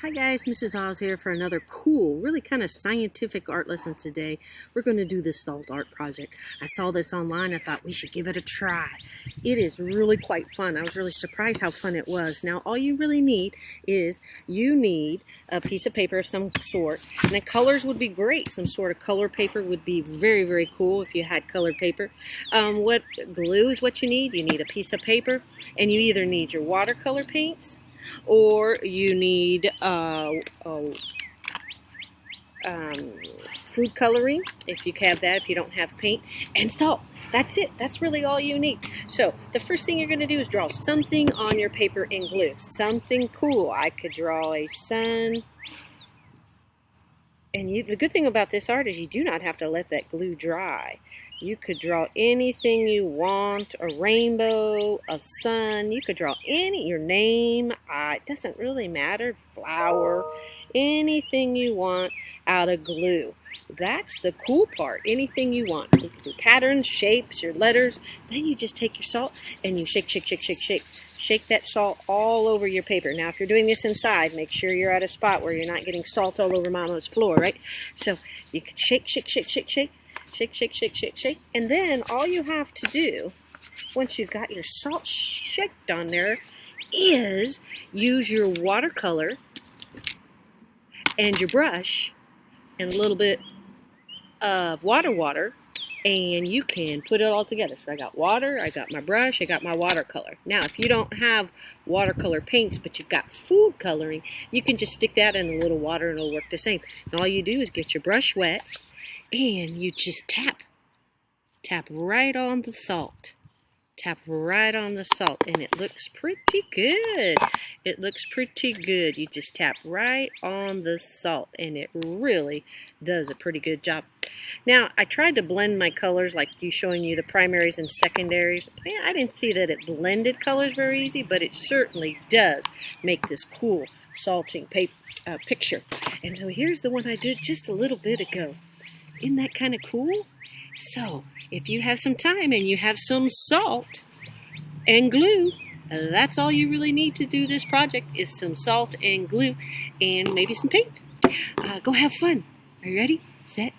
Hi guys, Mrs. Hawes here for another cool, really kind of scientific art lesson today. We're going to do this salt art project. I saw this online. I thought we should give it a try. It is really quite fun. I was really surprised how fun it was. Now all you really need is a piece of paper of some sort. And the colors would be great. Some sort of color paper would be very, very cool if you had colored paper. What glue is what you need. You need a piece of paper, and you either need your watercolor paints, or you need food coloring, if you have that, if you don't have paint, and salt. That's it. That's really all you need. So the first thing you're going to do is draw something on your paper in glue. Something cool. I could draw a sun. And the good thing about this art is you do not have to let that glue dry. You could draw anything you want, a rainbow, a sun. You could draw your name. It doesn't really matter, flower, anything you want out of glue. That's the cool part, anything you want. Your patterns, shapes, your letters. Then you just take your salt and you shake, shake, shake, shake, shake. Shake that salt all over your paper. Now, if you're doing this inside, make sure you're at a spot where you're not getting salt all over Mama's floor, right? So you can shake, shake, shake, shake, shake. Shake, shake, shake, shake, shake. And then all you have to do, once you've got your salt shaked on there, is use your watercolor and your brush and a little bit of water, and you can put it all together. So I got water, I got my brush, I got my watercolor. Now, if you don't have watercolor paints, but you've got food coloring, you can just stick that in a little water and it'll work the same. And all you do is get your brush wet, and you just tap right on the salt. Tap right on the salt, and it looks pretty good. It looks pretty good. You just tap right on the salt, and it really does a pretty good job. Now, I tried to blend my colors, like showing you the primaries and secondaries. Yeah, I didn't see that it blended colors very easy, but it certainly does make this cool salting picture. And so here's the one I did just a little bit ago. Isn't that kind of cool? So, if you have some time and you have some salt and glue, that's all you really need to do this project is some salt and glue and maybe some paint. Go have fun. Are you ready? Set.